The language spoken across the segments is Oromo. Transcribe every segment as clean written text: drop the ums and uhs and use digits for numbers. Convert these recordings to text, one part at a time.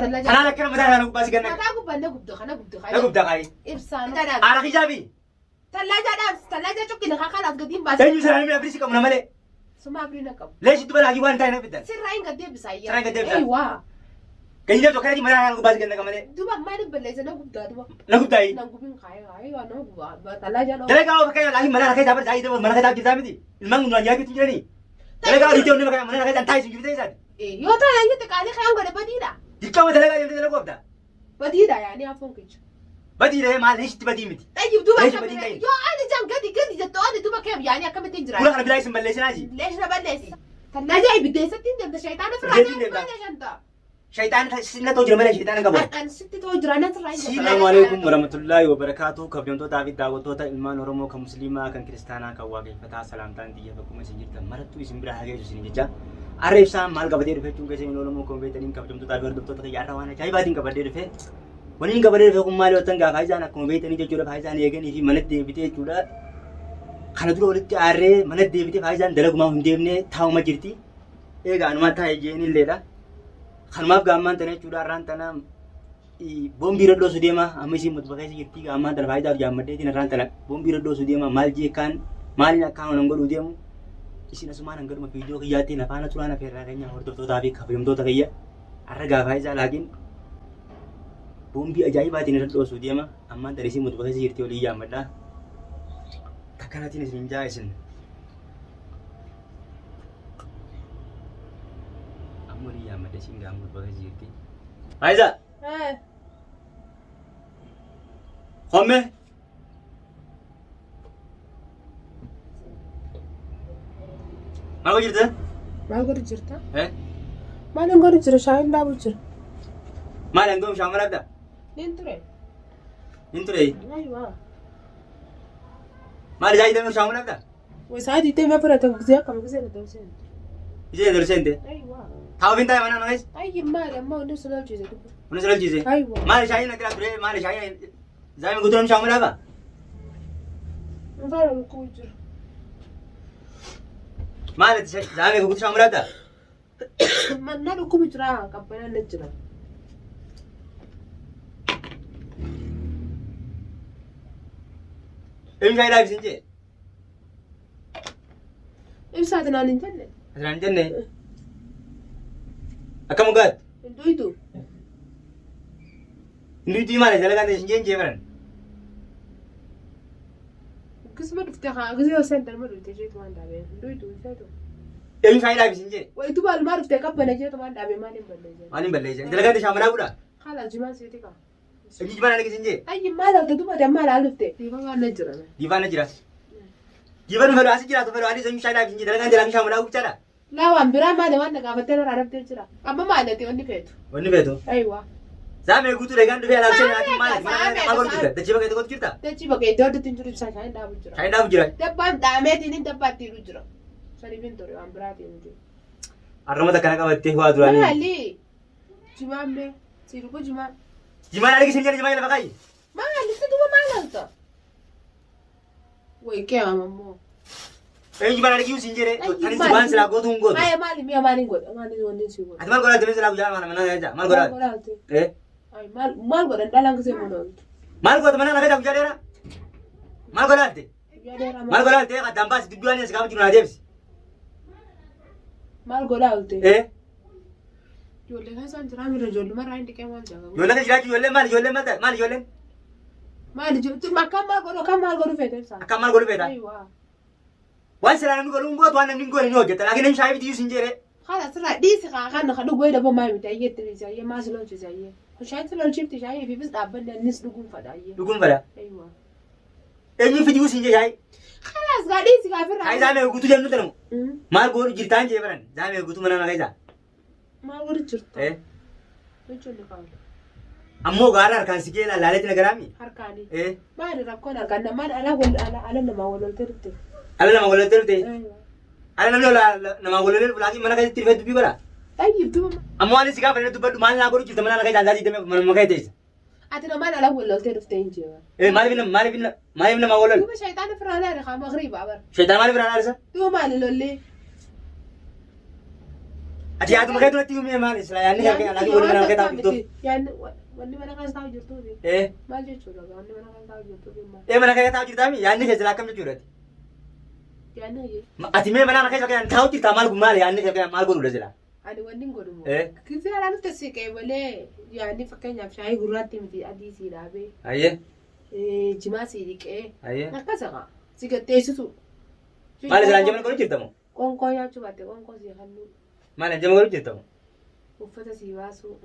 أنا لك كلام مثلا أنا بس قلنا ما تاكل بنا قبضة خنا قبضة لا قبضة خاي إبسان أنا خجابي ثلاجة شوف كده خلاص قديم بس تاني سلام من أبريسك من ملء سما أبرينا كم ليش تبغى لاقي وان تاني بدل سر راين قديم بسايا سر راين قديم بسايا. أيوة كذي جاب تكلم مثلا أنا بس قلنا كمان دوبك ما نبلا إذا نقبضة دوبك لا قبضة أي نقبين خايا أيوة نقبضة ثلاجة نقبضة تلاقي قالوا بكير لاقي مثلا كذي تابر زايد مثلا كذي تابر زايد دي المانغ من وجهك تجرني تلاقي قالوا يتيون مثلا مثلا كذي أنتايس يجيب زايد إيه يو ترى أنت تكالي خيام قد بديلا دكتور مثلا كذي مثلا قبضة بديلا يعني أفهم كيش بدي ده ما ليش تبدي متي طيب دوبك ليش كم بدين كاين؟ يو أنا جام قدي جت أنا دوبك كم يعني كم تجرا كل أنا بلاقي اسم بلش ناجي ليش نبلش ثلاجة أي بدي ستين جنب شيطان بديتين فرعنا جنب. ما ليش أنت شيطان سنة توجر ملا شيطان قبل أنا ست توجر أنا ترى السلام عليكم ورحمة الله وبركاته كبيرتو دافيد داوتو إلمان ورمو كمسلمة كان كريستانا كواقع فتاة سلام تانتي فكم سنجرت مرتو اسم برا حاجة جسني جا عارف سام مال قبضي رفع چونکه سين لولمو كم بيتنين كبيرتو دافيد دكتور تكي يارا وانا جاي بعدين قبضي رفع ونين قبضي رفع كم مالي وتنگا فايزانا كم بيتنين جو جورا فايزان يجن يجي منت دي بيته جورا خنا درو ولت عارف منت دي بيته فايزان دلق ما هم ديمنه ثاو ما جرتي إيه قانون ما ثا يجيني ليلا خنماف gaamman tane chuda ran tana bombi roddo sudema amisi mutbaqay sigirti gaamman tana faida jaamade tin ran tana bombi roddo sudema malje kan malina kan ngolu demu isina sumana ngar ma video khiyati na fana turana ferra ganya hordo to tabi khafim to takayya arga faida lakin bombi ajaiba tin roddo sudema amma tarisi mutbaqay sigirti oli jaamada takana tin sinja isin amuri jaamade singa mutbaqay sigirti faida خمه ما وجدت ما أقدر جرتا ايه ما نقدر جرا شاين لا بجر ما عندهم شامل ابدا ننتري انتوا ايه أيوة ما جاي ده شامل ابدا وساعات ما فرا تنقزيا كم قزيا دوسين يجي درسين ده أيوة تاو بنت انا نايس أي ما نوصل الجزء ونزل الجيزه أيوة ما شاين كده بري ما شاين زي ما قلت لهم شامل ابدا ما فرا نقول ما زي ما قلت شامل ابدا ما نلقوا بجرا كبنا نجرا ايش جاي لايف سنجي إمساتنا ننتني مثلا جنة أكمل قاد ندويدو نيجي ما نزل كان سنجي جبران قسم رفتها قزيا وسنتر مرة تجيت ما ندابين ندويدو ندويدو ايش جاي لايف سنجي ويتوبا المعرف تكبنا جيت ما ندابين ما نبلج ما نبلج نزل كان شامل ابدا خلاص جماعة سيتك نيجي ما نلاقي سنجي أي ما لو تدوبا دم ما لالفته ديما نجرا ديفان جراس ديفان فلو أسي جراس فلو أني سنجي لايف سنجي دلنا جرا شامل ابدا ترى لا وامبرا ما ده وانا قابتنا عرفت تجرا أما ما ده توني فيتو وني بيتو أيوة زامي قلت له كان دفع لا شيء لكن ما ما قلت كده تجيب كده قلت كده تجي بقى دور تنجري بساعة شاين دابو جرا شاين داب جرا دبان دامت ini dapat tiru jera sari bintori ambra tinju أرمى تكنا كبتة هو أدراني ما لي جمع me siru ko juma جمال عليك سنجي جمال لا بقاي ما لي تدو ما لالتا وي كي امامو أي جمال عليك يو سنجي ري ثاني زبان سلا قوت هم قوت ay mali mi amani god amani wonni sigo أتمنى قرأت تمشي سلا بجاه ما أنا نجا ما قرأت إيه ay mal god dalang se monon ما قرأت ما أنا نجا بجاه لينا ما قرأت ما قرأت إيه قدام باس تبيعني سكاب جمال جيبس mal god alte إيه jolle ka san trami ro jolle mara indi ke mal jaga يقول لك جلاجي يقول لي ما يقول لي mal jo tu makam mal god fete sa أكمل ما قول بيتا aywa وان سلا نقول لهم قوت وانا نقول إنه جت لكن إن شايف تيجي سنجي ري خلاص را دي سخا خان خدو غوي دبا ماي متاي تري ما سلون زي وشايت لو شفت شاي في بس دابن الناس دغون فدايه يقول فلا ايوه إيه في تيجي سنجي شاي خلاص غادي سخا في هاي زامي قلت جنو تنو ما قول جرتان جبران زامي قلت منا نجا ما ورد جرت إيه وجه قال أمو غارر كان سكيلا لالتنا كلامي حركاني إيه ما نركون كان ما انا ولا انا ما ولا ترت أنا لما قلت له تي ايوه أنا لما قلت له لكن منا كذي تريد تبي برا طيب دوما أمو أنا سكاب أنا تبى ما أنا أقول كذا منا كذي جالس تبي ما كذي تيجي اتنا ما انا ولا ترت انجي إيه ما بينا ما قول له دوما شيطان فرانا رخا مغرب عبر شيطان ما بينا نارسه دوما لولي Ati yaaduma keetu natti himee maal isla yaanni kee lagi wani mana keetaa jirtu. Yaanni wanni mana keessa taa'u jirtu. Maal jechuudha wanni mana keessa taa'u jirtu. Mana keetaa jirtaami yaanni kee jira akkam jechuudha. Yaanni ati mee mana keessa kee taa'u jirta maal maal yaanni kee maal godhu jira. Ani wanni godhu moo. Kisee ala nuti siqee malee yaanni fakkeenyaaf shaayii gurraatti miti adii sii dhaabee. Ayyee. Jimaa sii dhiqee. Ayyee. Akkasuma si gatteessitu. Maal islaan jaman godhu jirtamu. Qoonqoo nyaachuu baatte qoonqoo sii kannuu. Maal jaman godhu jirtamu. Uffata sii baasuu.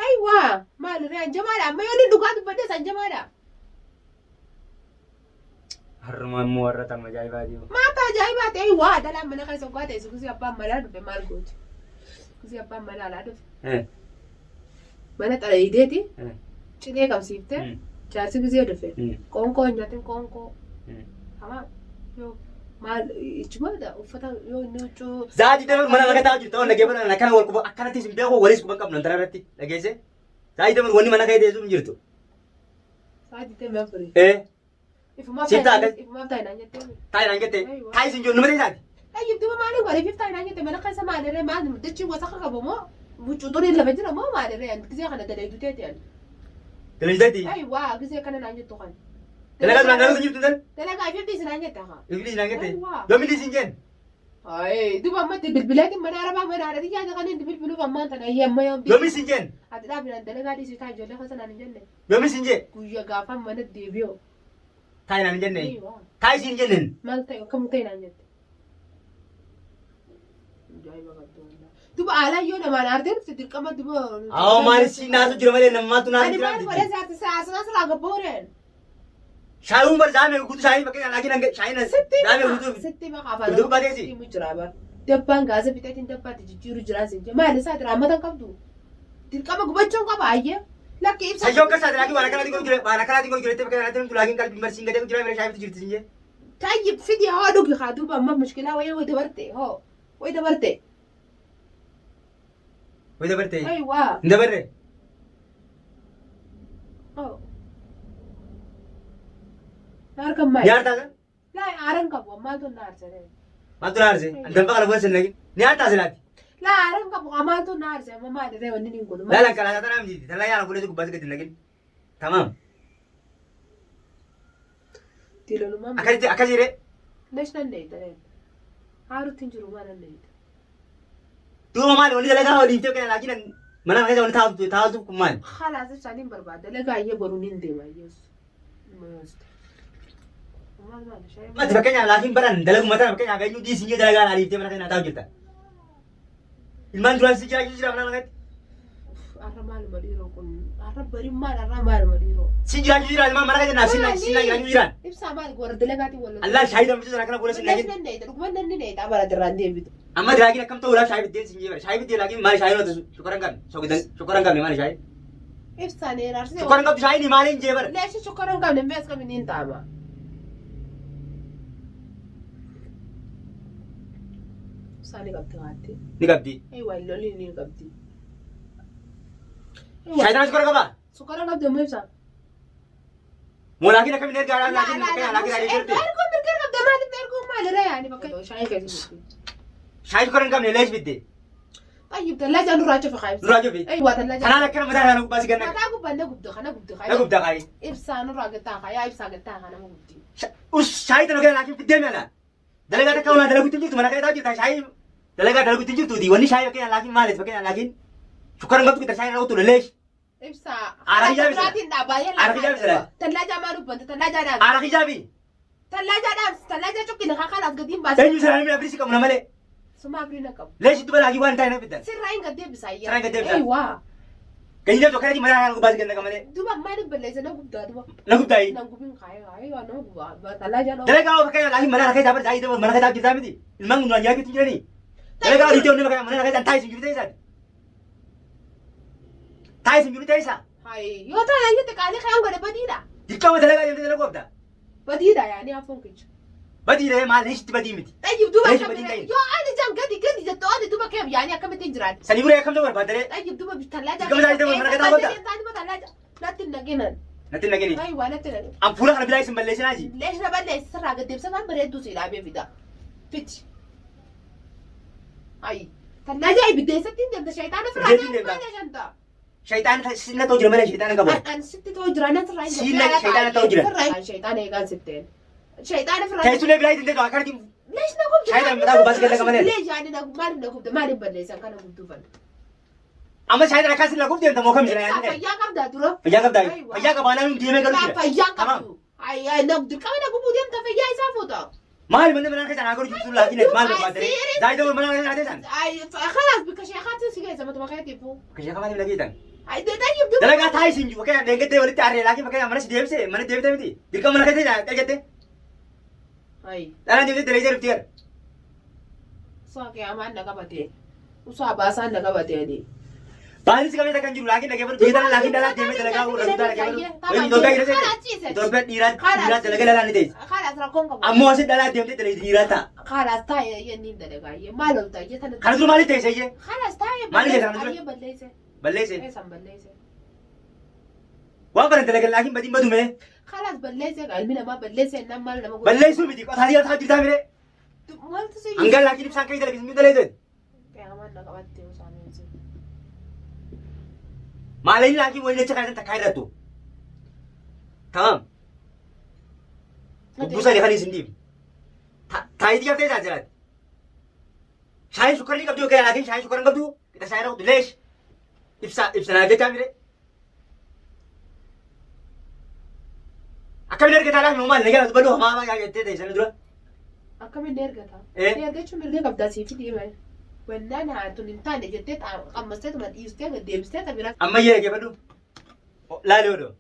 Ayiwaa maal irraa jamaadha amma yoo inni dhugaa dubbadde san jamaadha. Harma immoo warra tam ajaa'ibaati. Maata ajaa'ibaati ayiwaa dalaan mana keessa ugaa ta'e kusii abbaan manaa dhufe maal gooti. Kusii abbaan manaa alaa dhufe. Mana xala hideeti. Cilee qabsiiftee. Jaarsi kusii dhufe. Qoonqoo hin nyaatin qoonqoo. Hamaa yoo maal ichumaadha uffata yoo inni huccuu. Zaati damar mana laga taa'u jirta waan dhagee mana akkana wal quba akkanatti isin beeku walis quba qabnu antara irratti dhageesse. Zaati damar wanni mana kee deessu hin jirtu. Zaati damar furii. Ifumaaf taayinaan jettee. Taayinaan jettee. Taayi isin jiru nuti isaati. Duuba maaliin godhe taayinaan jettee mana keessa maalirree maal dachii gosa akka qabu moo mucuutuun lafa jira moo maalirree gisee kana daleedu teeti. Daleedu waa gisee kana naan jettu kan. Dalagaa duraan dalagaa jirtu tan. Dalagaa ififti isin naan jette haa. Ififti isin naan jette. Yoomilli isin jeen. Duuba ammatti bilbileetiin mana arabaa mana haadhati yaada kan inni bilbiluuf ammaan tana ayyee amma yoomti. Yoomilli isin jeen. Ati dhaabinaan dalagaa dhiisii taa ijoollee keessa naan hin jenne. Yoomilli isin jee. Guyyaa gaafa mana deebi'oo. Tayi naan jenne. Tayi isin jenneen. Maal ta'e akkam ta'e naan jette. Duuba aalaa yoo namaan aartee dhufte dirqama duuba. Maal isin naasu jira malee namaatu naasu jira. Ani maal godhee saati saasuma silaa gabbooreen. Shaayii umar zaame guutuu shaayii bakka lagi nange shaayii nan zaame guutuu. Sitti maqaa Guutuu bateesi. Sitti jira bar. Dabbaan gaasa bitatiin dabbaatti jijjiiru jira sin jee maal isaa diraamata qabdu. Dirqama gubachuun qaba ayyee. Lakki ibsa. Sayyoo akka isaati lagi waan akkanaati godhu jira waan akkanaati godhu jira bakka kanatti namtu lagiin qalbii marsiin gadee jira bira shaayii jirti sin jee. Tayyib fidi haa dhugi haa duuba amma mushkilaa wayii dabarte hoo wayii dabarte. Wayii dabarte. Ayiwaa. Hin dabarre. Harka maal? Nyaartaa kan? Laa aaran qabu maaltu naarse? Maaltu naarse? Dampa kana fuula sin nagin. Nyaartaa silaati. Laa aaran qabu maaltu naarse amma maal irree wanni niin godhu. Laalaan kalaasaa tanaa miti. Talaa yaala fuula gubbaas gadi nagin. Tamaam. Tiiloolumaa. Akkasii ree. Lees nan dheeyita ree. Haarutti hin jiru maa nan dheeyita. Duuba maali wanni dalagaa waliin ta'e kana laakiin mana keessa wanni taa'utu kun maali? Haalaas isaaniin barbaada. Dalagaa ayyee boruu niin deema ayyees. Mati fakkeenyaaf laakiin baran dalagu mataa fakkeenyaaf eenyu dhiisin jee dalagaa aliiftee mana keessa taa'u jirta. Ilmaan duraan si jiraachuu jira mana kanatti. Arra maaluma dhiiroo kun arra bariin maal arra maaluma dhiiroo. Si jiraachuu jira ilmaan mana keessa naaf sinna jiraachuu jiraan. Ibsaa maal warra dalagaatiin wal. Allah shaayii dambisu sana kana fuula sinna Lees nan dheeyita dhuguma nan ni dheeyita bara dirraan deebitu. Amma diraagiin akkam ta'uudhaaf shaayii biddeen sin jee bara shaayii biddeen laakiin maali shaayii noota shukkaran qabne shukkaran qabne maali shaayii. Ibsaan eeraarsee. Shukkaran qabdu shaayii maali hin jee bara. Lees shukkaran qabne mees qabne niin taama. Saani qabdi haati. Ni qabdi. Waa lolli ni qabdi. Shaayii tana shukkaran qabaa? Shukkaran qabdi ammoo ibsaa. Molaakiin akkamiin ergaa laakiin laakiin jirti. Ergoon mirga qabda maaliif ergoon maalirra yaani bakka shaayii keessatti. Shaayii shukkaran qabne lees biddee. Tayyib tallaaja nurraa cufi qaayibsa. Nurraa cufi. Waa tallaaja. Kanaan akkana mataa kana gubbaa si ganna. Mataa gubbaa na gubda kana gubda Na gubdaa qaayi. Ibsaa nurraa gattaa qaayaa ibsaa gattaa kana nama gubdi. Shaayii tana kana laakiin biddee meela. Dalagaa takka waan dalaguutti jirtu mana keessaa jirta shaayii dalagaa dalaguutti jirtuuti wanni shaayii fakkeenyaa laakiin maaliif fakkeenyaa laakiin shukkaran qabdu qixxa shaayii raawwatu leesh. Ibsaa. Arakijaa bisa. Biraatiin dhaabbaayee Arakijaa bisa. Tallaaja maa dubbanta tallaaja dhaabsi. Arakijaa bi. Tallaaja dhaabsi tallaaja cuqqina kakaalaaf gadiin baasa. Eenyu sana namni abirisi qabu nama malee. Suma abiriina qabu. Leeshi duba laakii waan ta'e na fiddan. Sirraa hin gaddeebisa ayyaa. Sirraa hin gaddeebisa. Waa. Ganyina tokko kanatti mataa kana gubbaa si ganna malee. Duba maaliif balleessa na gubdaa duba. Na gubdaayi. Na gubin kaayee waa nama gubaa tallaaja dhaabsi. Dalagaa waa fakkeenyaa laakiin mana keessaa bara shaayii mana keessaa jirtaa miti. Ilmaan kun duraan nyaatu jiranii. Dalagaa waa dhiitee onnee mana keessaa taa'ee sun jiru ta'e isaati. Taa'ee sun jiru ta'e isaa. Yoo ta'an jettee qaalii kan godhe badiidha. Dirqama dalagaa deemtee dalaguu qabda. Badiidha yaani hafuun kicha. Badiidha maal leeshitti badii miti. Tayyib duba Leeshi akkamitti badii yoo ani jaan gadi jettu ani duba keef yaani akkamittiin jiraatti. Sanii buree akkam ta'u barbaaddaree. Tayyib duba tallaaja. Dirqama isaa deemu mana keessaa godha. Tallaaja natti naginan. Natti nagini. Ayi waa natti nagin. An fuula kana bitaa isin balleessinaa ji. Leeshna balleessi sirraa gaddeebsa waan bareedduu si dhaabee fida. Fiti. Ayi Tallaaja ibiddeessatti hin deemta shayitaana Ibiddeessatti firraa hin deemta. maal janta? Shaytaan sinna ta'u jira malee shaytaan qabu. An sitti ta'u jira nan sirraa hin Siina shayitaana ta'u jira. Shayitaana eegaan sitteen. Shayitaana firraa. Teessulee biraa ittiin ta'u akkamitti Leesh na gubde. Shayitaana mataa gubbaas galaga malee. Leesh yaani na maaliif na gubde maaliif balleessan kana gubduufan. amma shayitaana akkas na gubde moo kam jira yaani. Fayyaa qabdaa dura. Fayyaa qabdaa. Fayyaa qabaa namni deemee galu jira. Fayyaa qabdu. Ay na dirqama na gubuu deemta fayyaa isaa fuuta. maal manni mana keessan haa godhu jirtu laakiin maal barbaadde zaayida mana keessan haa ta'an. Ay خلاص بكشيخات سيجي ما تبغى تبو. Kashee kamaatiif lagiitan. Ay dalaga yubdu. Dalagaa taa'ee siin jiru fakkeenya deeggartee walitti aaree laakiin fakkeenya mana si deebisee mana deebitee miti dirqama mana keessa eegatte. Ay. Dhalaan deebitee dalagaa jirti gara. Saakee amaan na qabate. Usaa baasaan na qabate adi. Baanis qabee kan jiru laakiin dhagee fudhatu dhiiraa laakiin dhalaa deemee dalagaa uuraa dhugdaa dhagee fudhatu. Wayii Itoophiyaa keessatti Itoophiyaa dhiiraa dalagaa dhalaa ni ta'e. Khalaas rakkoon qabu. Ammoo asii dhalaa deemtee dalagaa dhiiraa ta'a. Khalaas taa'ee yenni dalagaa yee maal olta yee tana. Kana dura maaliif ta'e seeyyee? Khalaas taa'ee Maaliif ta'e kana dura? Ayee balleesse. Balleesse. Eessan balleesse. Waan baran dalagaa laakiin badii badume. Khalaas balleesse ilmi namaa balleesse ennaan maal nama godhu. Balleessuu miti qotaanii haa jirtaa mire. Maaltu si. Hangaan laakiin ibsaan ka'ii dalagaa siin dalagaa. Qiyaamaan na qabattee usaameensi. Maalayin laakiin wayii jecha kan takkaa irrattu. Tamam. Buusanii kan isin dhiibu. Taayitii qabtee isaa jiraati. Shaayiin sukkarrii qabdu yookaan laakiin shaayiin sukkarrii qabdu qixa shaayii qabdu leesh. Ibsa naaf jechaa mire. Akkamiin argataa laakiin maal nagaa baluu hamaa jettee ta'e sana dura. Akkamiin ergata? Eh? Ergachuun mirga qabdaa siif dhiibee. Wannaan haatun hin taane jettee qammastee tuma dhiistee deebistee tabira. Amma eegee badhu. Laalee odoo.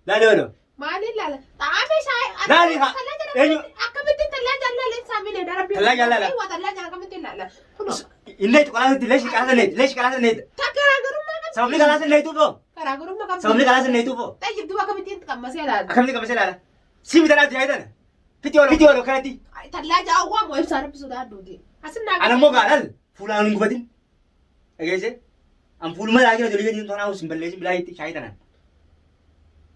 Laalee odoo. Maaliin laala? Xaafii shaayii. Laali haa. Eenyu? Akkamittiin tallaa jaalala saamilee darabbii. Tallaa jaalala. Waa tallaa jaalala akkamittiin laala? Kunoo. Inni itti qolaasatti leeshi qalaasa neeti leeshi qalaasa neeti. Garaagarummaa qabdi. Sababni qalaasa neetuuf hoo? Garaagarummaa qabdi. Sababni qalaasa neetuuf hoo? Tayyib duba akkamittiin qammasee laala? Akkamitti qabasee laala? Sii bitanaa jaayidana. Fiti ooloo kanatti. Tallaa jaawwaa moo ibsaa rabbisuudhaa adduuti. Asin naa Ana immoo gaadhal fuulaan hin gubatin. Dhageesse? An fuuluma laakiin ijoollee jedhin toonaa hin balleessin bilaa itti shaayii tanaan.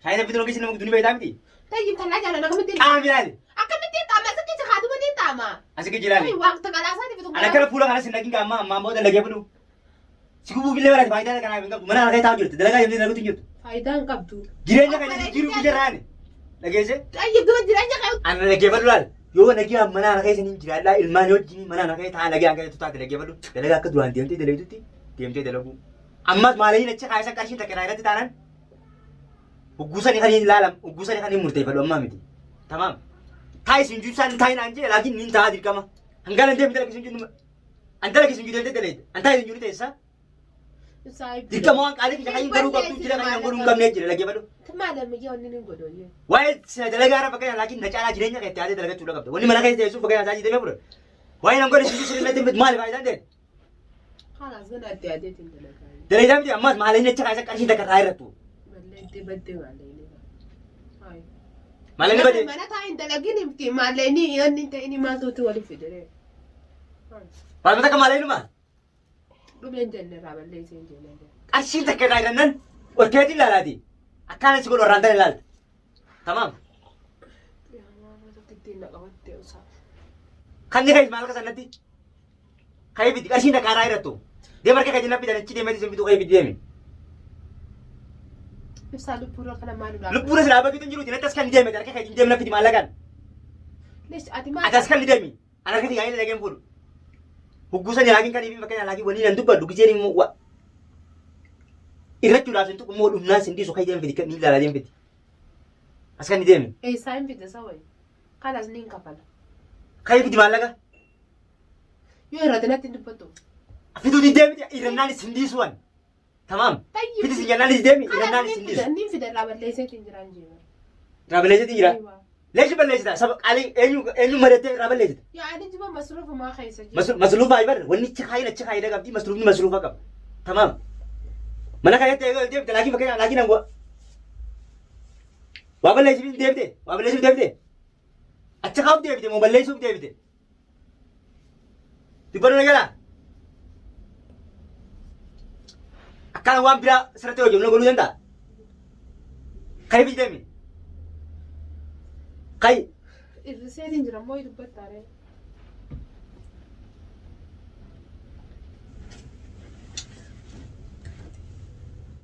Shaayii tan fitoo keessi nama guddinii beektaa miti. Tayyib tallaa jaalala akkamittiin Qaama ilaali. akkamittiin qaama asitti jikaatuma ni qaama. Asi kee jiraali. Ay waqta qalaasaati bitu. Ana kana fuula kanas hin dhagin amma amma ammoo dalagee fudhu. Si gubuuf illee baraati faayidaa kanaaf hin qabdu. Mana harkaa taa'u jirti. Dalagaa jemtee dalaguutu hin jirtu. Faayidaan qabdu. Jireenya kan jiru biyyaarraani. Dhageesse? Tayyib duba jireenya kee. Ana dhaggeeffadhu laal. Yoo nagaa mana harkaa isanii jiraadhaa ilmaan wajjin mana harkaa taa'aa nagaa akka jettu taate dhaggeeffadhu. Dalagaa akka duraan deemtee dalagdutti deemtee dalagu. Ammas maaliin achi kaayisa qarshiin takka irratti taanaan ugguusanii kan hin ilaalam ugguusanii kan hin murteeffadhu ammaa miti. Tamaam. Taa'is hin jiru isaan taa'in aan jee laakiin niin taa'aa dirqama. Hangaan an deemte dalagis hin jiru. An dalagis hin jiru deemtee dalaga. An taa'is hin jiru teessa. Dirqama waan qaalii fi shaqayiin garuu qabdu jira kan hin godhu hin qabnee jira dhaggeeffadhu. Maadamni yoo inni hin godhooyyee. Waa'ee sina dalagaa irra fakkeenya laakiin na caalaa jireenya kan itti yaadee dalagachuu qabda. Wanni mana keessa teessuuf fakkeenya isaa jiitee fudha. Waa'ee nan godhe sinjii sirrii natti maali faayidaan ta'e? Haalaas gana adda addeetiin dalagaa. Dalagaa miti ammas maaliin achi kaayisa qarshiin takka taa'aa irrattu. Mallee baddee maallee. Maaliin badee? Mana taa'in dalagin himti maallee inni yoonni ta'ini maaltuuti waliif fidee. Waa'ee takka maaliin dhumaa? Dhumeen jenne irraa mallee isiin jenne. Qarshiin takka irraa hidannan orkeetiin ilaalaati. Akkaan si godhu irraan ta'e ilaalta. Tamaam. Kan ni ka'is maal akka sanatti? Ka'ee biti qarshiin takka irraa hidattu. Deema harka kajin nappi achi deemee isin bituu ka'ee biti deemi. Ibsaa lubbuurra kana maal ulaa? Lubbuurra silaa bakki jiruuti natti as kan ni deeme harka kajin deemu naffiti maallaqaan. Ati maal? Ati as kan ni deemi. Ana harkatti yaa'ee dalageen fuudhu. Hugguusan laakiin kan ifi fakkeenya laakiin waliin nan dubbadhu giseen immoo irrachuudhaaf hin tuqu immoo dhumnaan sin dhiisu ka'ee deemfiti kan ni ilaalaa deemfiti. As kan ni deemi. Eessaa hin fide sawwayi. Kanas ni hin kafala. Ka'ee fiti maallaqa. Yoo irratti natti hin dubbatu. Fituuti deemiti irrannaan sin dhiisuwan. Tamaam. Fiti sin jennaan is deemi irrannaan sin dhiisu. Ni fide irraa balleesseetiin jiraan jeema. Irraa balleesseetiin jira. Leeshi balleessita saba qaalii eenyu madattee irraa balleessita. Yaa ani jiba masruufa maa keessa jira. Masruufa ayi barre wanni achi kaayina qabdi masruufni masruufa qaba. Tamaam. Mana kayyattee eegale deemte laakiin fakkeenya laakiin angoo. Waa balleessuuf deebite waa balleessuuf deebite. Achi kaa'uuf deebite moo balleessuuf deebite. Dubbaduu na jalaa. Akkaan waan biraa sirratti hojii na godhuu danda'a. Kayii fi deemi. Kayii. Irriseetiin jira moo dubbattaare?